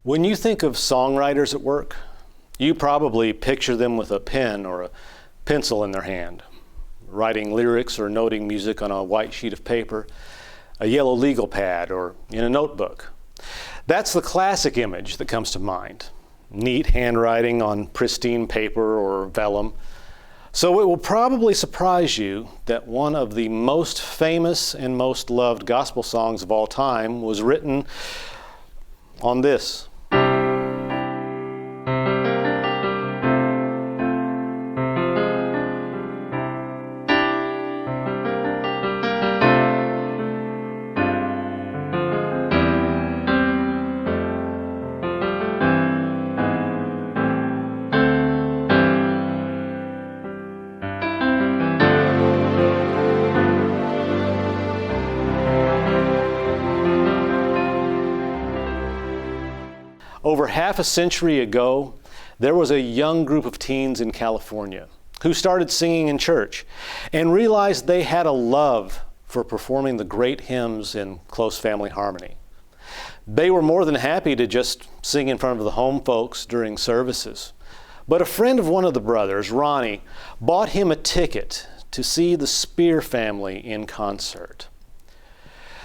When you think of songwriters at work, you probably picture them with a pen or a pencil in their hand, writing lyrics or noting music on a white sheet of paper, a yellow legal pad, or in a notebook. That's the classic image that comes to mind. Neat handwriting on pristine paper or vellum. So it will probably surprise you that one of the most famous and most loved gospel songs of all time was written on this. Over half a century ago, there was a young group of teens in California who started singing in church and realized they had a love for performing the great hymns in close family harmony. They were more than happy to just sing in front of the home folks during services. But a friend of one of the brothers, Ronnie, bought him a ticket to see the Spear family in concert.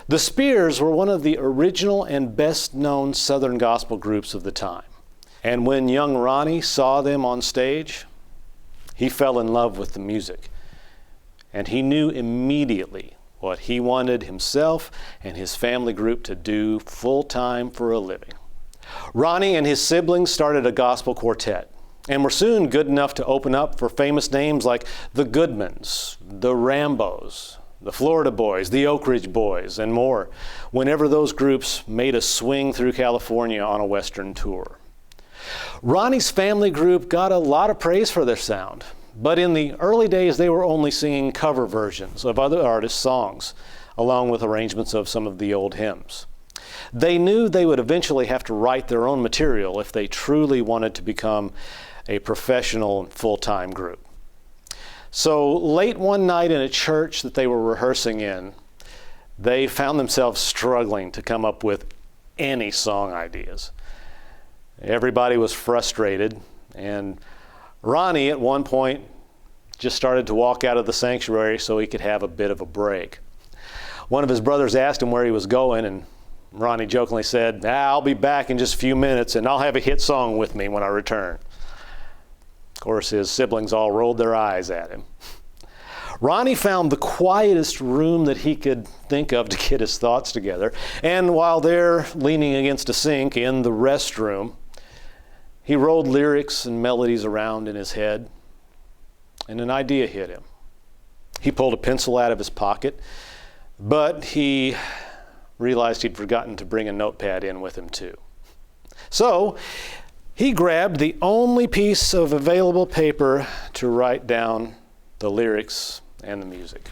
The Spears were one of the original and best-known Southern gospel groups of the time. And when young Ronnie saw them on stage, he fell in love with the music. And he knew immediately what he wanted himself and his family group to do full-time for a living. Ronnie and his siblings started a gospel quartet and were soon good enough to open up for famous names like the Goodmans, the Rambos, the Florida Boys, the Oak Ridge Boys, and more, whenever those groups made a swing through California on a Western tour. Ronnie's family group got a lot of praise for their sound, but in the early days they were only singing cover versions of other artists' songs, along with arrangements of some of the old hymns. They knew they would eventually have to write their own material if they truly wanted to become a professional and full-time group. So late one night in a church that they were rehearsing in, they found themselves struggling to come up with any song ideas. Everybody was frustrated, and Ronnie at one point just started to walk out of the sanctuary so he could have a bit of a break. One of his brothers asked him where he was going, and Ronnie jokingly said, "I'll be back in just a few minutes and I'll have a hit song with me when I return." Of course, his siblings all rolled their eyes at him. Ronnie found the quietest room that he could think of to get his thoughts together, and while there leaning against a sink in the restroom, he rolled lyrics and melodies around in his head, and an idea hit him. He pulled a pencil out of his pocket, but he realized he'd forgotten to bring a notepad in with him too. So he grabbed the only piece of available paper to write down the lyrics and the music.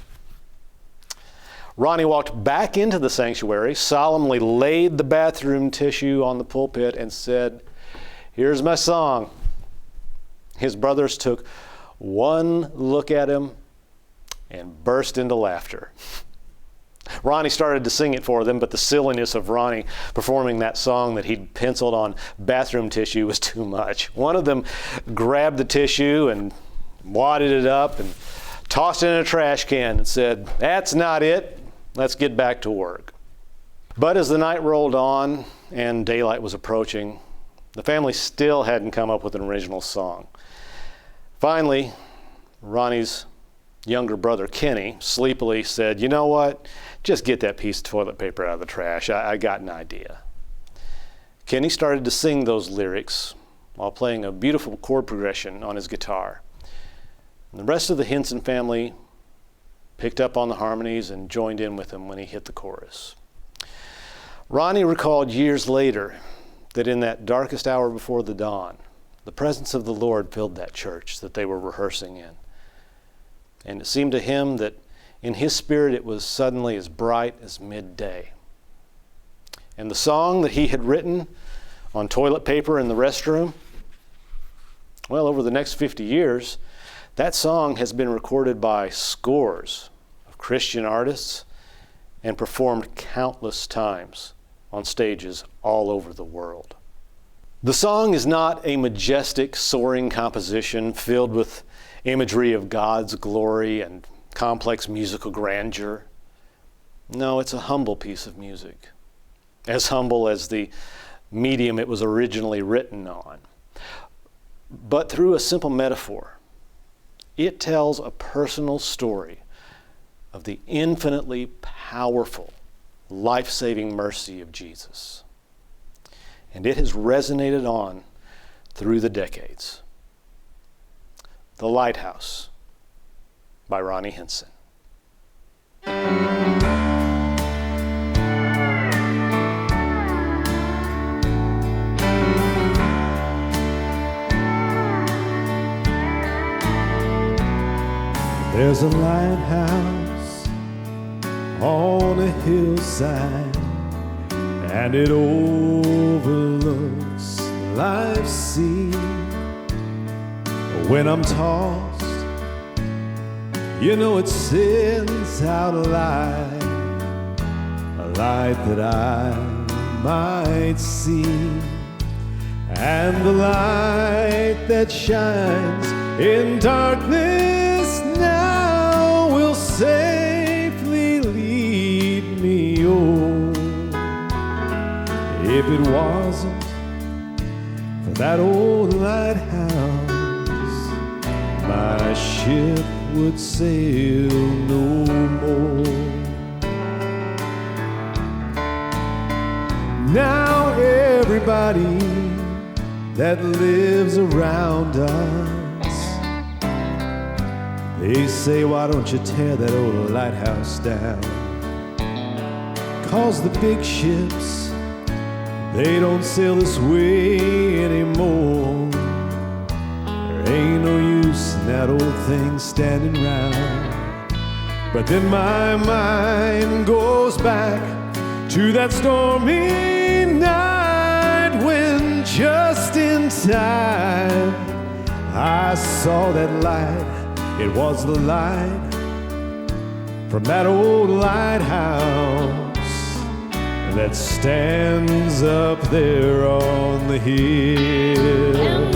Ronnie walked back into the sanctuary, solemnly laid the bathroom tissue on the pulpit, and said, "Here's my song." His brothers took one look at him and burst into laughter. Ronnie started to sing it for them, but the silliness of Ronnie performing that song that he'd penciled on bathroom tissue was too much. One of them grabbed the tissue and wadded it up and tossed it in a trash can and said, "That's not it. Let's get back to work." But as the night rolled on and daylight was approaching, the family still hadn't come up with an original song. Finally, Ronnie's younger brother, Kenny, sleepily said, "You know what? Just get that piece of toilet paper out of the trash. I got an idea." Kenny started to sing those lyrics while playing a beautiful chord progression on his guitar. And the rest of the Henson family picked up on the harmonies and joined in with him when he hit the chorus. Ronnie recalled years later that in that darkest hour before the dawn, the presence of the Lord filled that church that they were rehearsing in. And it seemed to him that in his spirit it was suddenly as bright as midday. And the song that he had written on toilet paper in the restroom, well, over the next 50 years, that song has been recorded by scores of Christian artists and performed countless times on stages all over the world. The song is not a majestic, soaring composition filled with imagery of God's glory and complex musical grandeur. No, it's a humble piece of music, as humble as the medium it was originally written on. But through a simple metaphor, it tells a personal story of the infinitely powerful, life-saving mercy of Jesus. And it has resonated on through the decades. The Lighthouse by Ronnie Henson. There's a lighthouse on a hillside, and it overlooks life's sea. When I'm tossed, you know it sends out a light that I might see. And the light that shines in darkness now will safely lead me home. If it wasn't for that old lighthouse, my ship would sail no more. Now everybody that lives around us, they say, why don't you tear that old lighthouse down? 'Cause the big ships, they don't sail this way anymore. There ain't no use in that old thing standing round. But then my mind goes back to that stormy night when just in time I saw that light. It was the light from that old lighthouse that stands up there on the hill. And